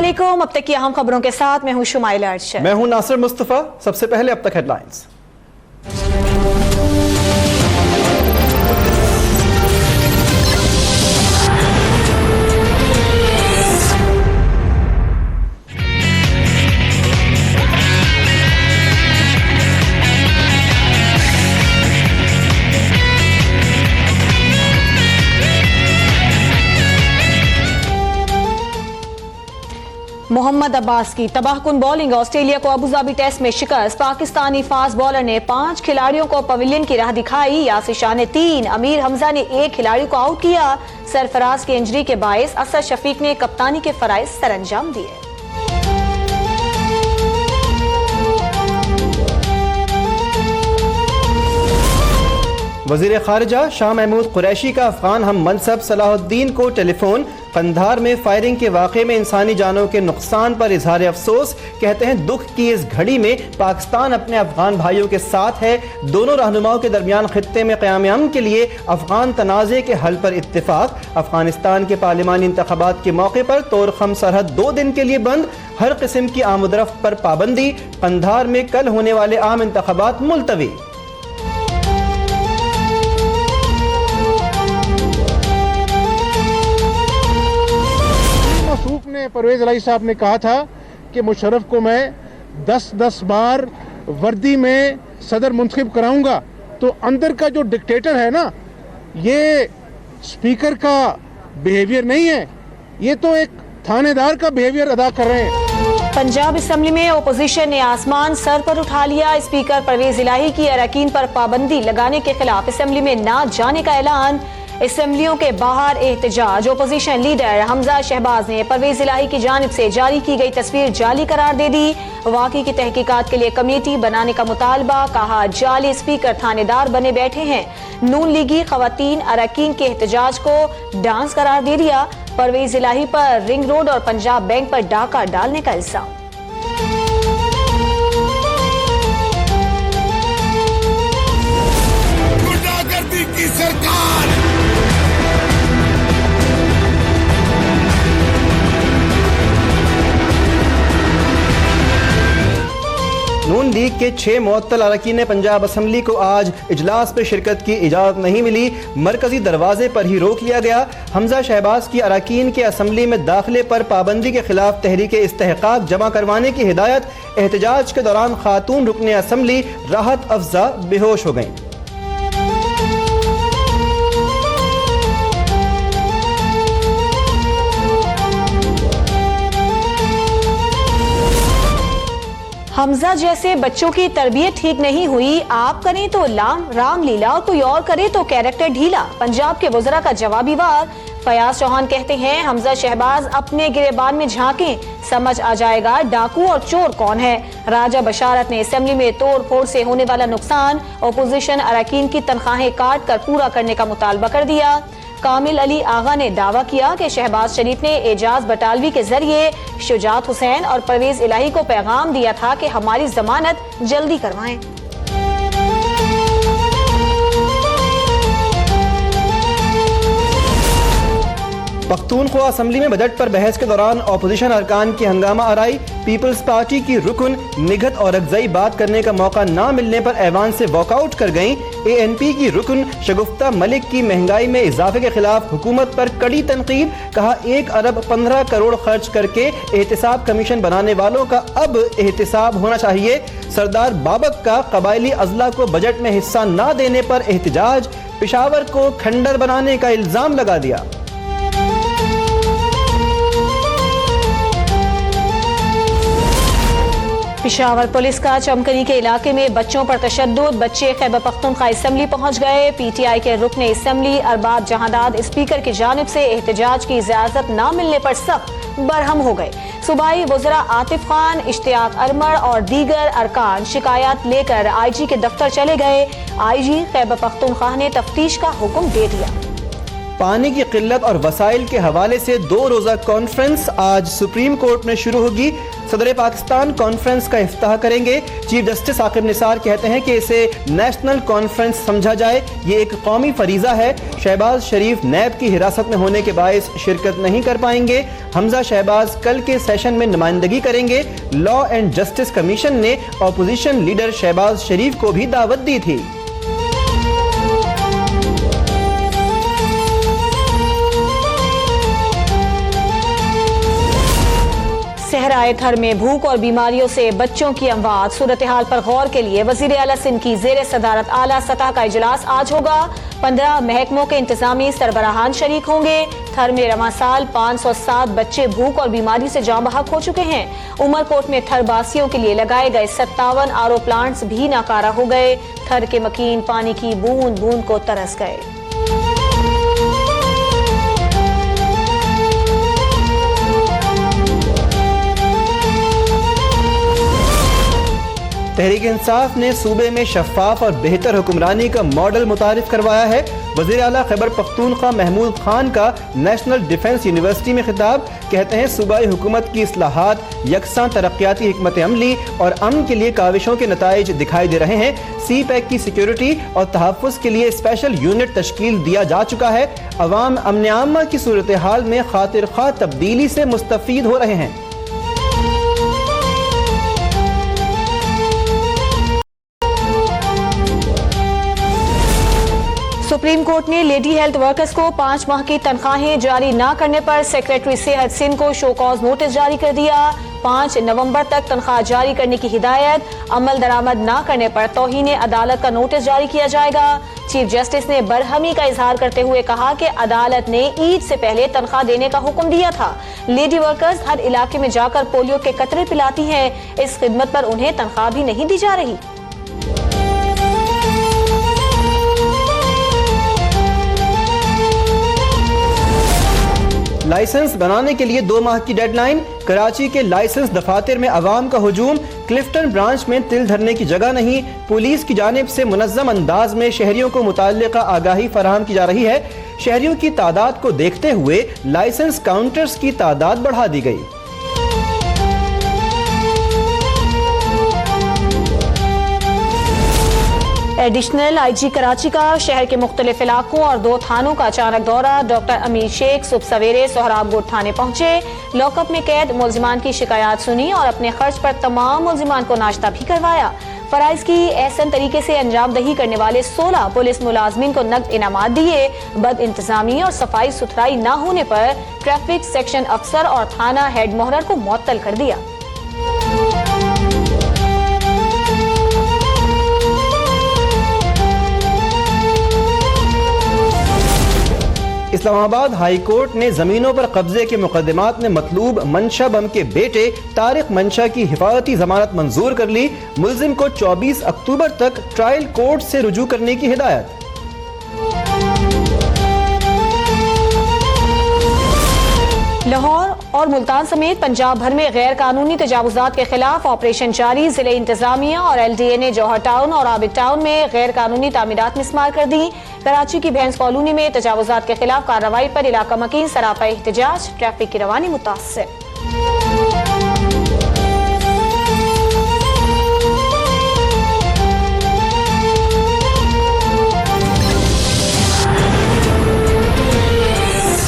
अस्सलामुअलैकुम। अब तक की अहम खबरों के साथ मैं हूं शुमाइला अर्शद। मैं हूं नासिर मुस्तफा। सबसे पहले अब तक हेडलाइंस। मोहम्मद अब्बास की तबाहकुन बॉलिंग, ऑस्ट्रेलिया को अबूधाबी टेस्ट में शिकस्त। पाकिस्तानी फास्ट बॉलर ने 5 खिलाड़ियों को पवेलियन की राह दिखाई। यासिर शाह ने 3, अमीर हमजा ने 1 खिलाड़ी को आउट किया। सरफराज की इंजरी के बायस असद शफीक ने कप्तानी के फराइज सरअंजाम दिए। वजीर खारजा शाह महमूद कुरैशी का अफगान हम मनसब सलाहुद्दीन को टेलीफोन। कंधार में फायरिंग के वाक़े में इंसानी जानों के नुकसान पर इजहार अफसोस। कहते हैं दुख की इस घड़ी में पाकिस्तान अपने अफगान भाइयों के साथ है। दोनों रहनुमाओं के दरमियान खित्ते में क़याम अमन के लिए अफगान तनाज़े के हल पर इत्तिफाक। अफगानिस्तान के पार्लिमानी इंतखाबात के मौके पर तोरखम सरहद 2 दिन के लिए बंद। हर किस्म की आमदरफ्त पर पाबंदी। कंधार में कल होने वाले आम इंतखाबात मुलतवी। परवेज इलाही साहब ने कहा था कि मुशर्रफ को मैं 10-10 बार वर्दी में सदर मुंतखब कराऊंगा। तो अंदर का जो डिक्टेटर है ना, ये स्पीकर का बिहेवियर नहीं है, ये तो एक थानेदार का बिहेवियर अदा कर रहे हैं। पंजाब असम्बली में ओपोजिशन ने आसमान सर पर उठा लिया। स्पीकर परवेज इलाही की अरकान पर पाबंदी लगाने के खिलाफ असम्बली में ना जाने का ऐलान। असम्बलियों के बाहर एहतजाज। ओपोजिशन लीडर हमजा शहबाज ने परवेज इलाही की जानिब से जारी की गई तस्वीर जाली करार दे दी। वाक़ई की तहकीकात के लिए कमेटी बनाने का मुतालबा। कहा जाली स्पीकर थानेदार बने बैठे हैं। नून लीगी खवातीन अरकान के एहतजाज को डांस करार दे दिया। परवेज इलाही पर रिंग रोड और पंजाब बैंक पर डाका डालने का इल्जाम। गुंडागर्दी की सरकार। नून लीग के 6 मुअत्तल अरकान पंजाब असम्बली को आज इजलास में शिरकत की इजाज़त नहीं मिली। मरकजी दरवाजे पर ही रोक लिया गया। हमजा शहबाज की अरकान के असम्बली में दाखिले पर पाबंदी के खिलाफ तहरीक इस्तेहकाक जमा करवाने की हिदायत। एहतजाज के दौरान खातून रुकने असम्बली राहत अफजा बेहोश हो गईं। हमजा जैसे बच्चों की तरबियत ठीक नहीं हुई। आप करें तो रामलीला और कोई और करे तो कैरेक्टर ढीला। पंजाब के वज़रा का जवाबी वार। फयाज चौहान कहते हैं हमजा शहबाज अपने गिरेबान में झांकें, समझ आ जाएगा डाकू और चोर कौन है। राजा बशारत ने असेंबली में तोड़ फोड़ से होने वाला नुकसान ओपोजिशन अरकान की तनख्वाहें काट कर पूरा करने का मुतालबा कर दिया। कामिल अली आगा ने दावा किया कि शहबाज शरीफ ने एजाज बटालवी के जरिए शुजात हुसैन और परवेज इलाही को पैगाम दिया था कि हमारी जमानत जल्दी करवाएं। पख्तूनख्वा असम्बली में बजट पर बहस के दौरान अपोजिशन अरकान की हंगामा आराई। पीपल्स पार्टी की रुकन निगहत और अगज़ई बात करने का मौका न मिलने पर ऐवान से वॉकआउट कर गईं। ANP की रुकन शगुफ्ता मलिक की महंगाई में इजाफे के खिलाफ हुकूमत पर कड़ी तनकीद। कहा 1 अरब 15 करोड़ खर्च करके एहतिसाब कमीशन बनाने वालों का अब एहतिसाब होना चाहिए। सरदार बाबक का कबायली अजला को बजट में हिस्सा न देने पर एहतजाज। पेशावर को खंडर बनाने का इल्जाम लगा दिया। पेशावर पुलिस का चमकनी के इलाके में बच्चों पर तशद्दुद। बच्चे खैबर पख्तूनख्वा असम्बली पहुंच गए। PTI के रुकने असम्बली अरबाब जहांदाद स्पीकर की जानिब से एहतजाज की इजाजत न मिलने पर सख्त बरहम हो गए। सूबाई वज़रा आतिफ खान, इश्तियाक अरमर और दीगर अरकान शिकायत लेकर IG के दफ्तर चले गए। IG खैबर पख्तूनख्वा ने तफ्तीश का हुक्म दे दिया। पानी की किल्लत और वसाइल के हवाले से 2 रोज़ा कॉन्फ्रेंस आज सुप्रीम कोर्ट में शुरू होगी। सदर पाकिस्तान कॉन्फ्रेंस का इफ्ताह करेंगे। चीफ जस्टिस आकिब निसार कहते हैं कि इसे नेशनल कॉन्फ्रेंस समझा जाए, ये एक कौमी फरीजा है। शहबाज शरीफ नैब की हिरासत में होने के बायस शिरकत नहीं कर पाएंगे। हमजा शहबाज कल के सेशन में नुमाइंदगी करेंगे। लॉ एंड जस्टिस कमीशन ने अपोजिशन लीडर शहबाज शरीफ को भी दावत दी थी। सहराए थर में भूख और बीमारियों से बच्चों की अमवात, सूरत हाल पर गौर के लिए वजीर आला सिंध की जेर सदारत आला सतह का इजलास आज होगा। 15 महकमों के इंतजामी सरबराहान शरीक होंगे। थर में रवां साल 507 बच्चे भूख और बीमारी से जाँ बहक हो चुके हैं। उमरकोट में थरबासियों के लिए लगाए गए 57 RO प्लांट्स भी नाकारा हो गए। थर के मकीन पानी की बूंद बूंद को तरस गए। तहरीक इंसाफ ने सूबे में शफाफ और बेहतर हुक्मरानी का मॉडल मुतारिफ करवाया है। वज़ीर आला खैबर पख्तूनख्वा महमूद खान का नेशनल डिफेंस यूनिवर्सिटी में खिताब, कहते हैं सूबाई हुकूमत की इस्लाहात, यकसां तरक्याती हिकमत अमली और अमन के लिए काविशों के नताइज दिखाई दे रहे हैं। CPEC की सिक्योरिटी और तहफ़्फ़ुज़ के लिए स्पेशल यूनिट तश्कील दिया जा चुका है। अवाम अमन आमा की सूरत हाल में खातिर ख्वाह तब्दीली से मुस्तफ़ीद हो रहे हैं। सुप्रीम कोर्ट ने लेडी हेल्थ वर्कर्स को 5 माह की तनख्वाहें जारी न करने पर सेक्रेटरी सेहत सिंध को शो कॉज नोटिस जारी कर दिया। 5 नवंबर तक तनख्वाह जारी करने की हिदायत, अमल दरामद न करने पर तौहीन अदालत का नोटिस जारी किया जाएगा। चीफ जस्टिस ने बरहमी का इजहार करते हुए कहा कि अदालत ने ईद से पहले तनख्वाह देने का हुक्म दिया था। लेडी वर्कर्स हर इलाके में जाकर पोलियो के कतरे पिलाती हैं, इस खिदमत पर उन्हें तनख्वाह भी नहीं दी जा रही। लाइसेंस बनाने के लिए 2 माह की डेडलाइन। कराची के लाइसेंस दफातर में अवाम का हुजूम। क्लिफ्टन ब्रांच में तिल धरने की जगह नहीं। पुलिस की जानिब से मुनज़्ज़म अंदाज में शहरियों को मुताल्लिका आगाही फराहम की जा रही है। शहरियों की तादाद को देखते हुए लाइसेंस काउंटर्स की तादाद बढ़ा दी गई। एडिशनल IG कराची का शहर के मुख्तलिफ इलाकों और 2 थानों का अचानक दौरा। डॉक्टर अमीर शेख सुबह सवेरे सोहराबगुड थाने पहुंचे, लॉकअप में कैद मुलजिमान की शिकायत सुनी और अपने खर्च पर तमाम मुलजिमान को नाश्ता भी करवाया। फराइज की एहसन तरीके से अंजामदही करने वाले 16 पुलिस मुलाजमीन को नकद इनामात दिए। बद इंतजामी और सफाई सुथराई न होने पर ट्रैफिक सेक्शन अफसर और थाना हेड मोहरर को मुअत्तल कर दिया। इस्लामाबाद हाई कोर्ट ने जमीनों पर कब्जे के मुकदमात में मतलूब मंशा बम के बेटे तारिक मंशा की हिफाजती जमानत मंजूर कर ली। मुलजिम को 24 अक्टूबर तक ट्रायल कोर्ट से रुजू करने की हिदायत। लाहौर और मुल्तान समेत पंजाब भर में गैर कानूनी तजावुजात के खिलाफ ऑपरेशन जारी। जिले इंतजामिया और LDA ने जौहर टाउन और आबिद टाउन में गैर कानूनी तामीरात मिस्मार कर दी। कराची की भैंस कॉलोनी में तजावुजात के खिलाफ कार्रवाई पर इलाका मकीन सरापा एहतजाज, ट्रैफिक की रवानी मुतासर।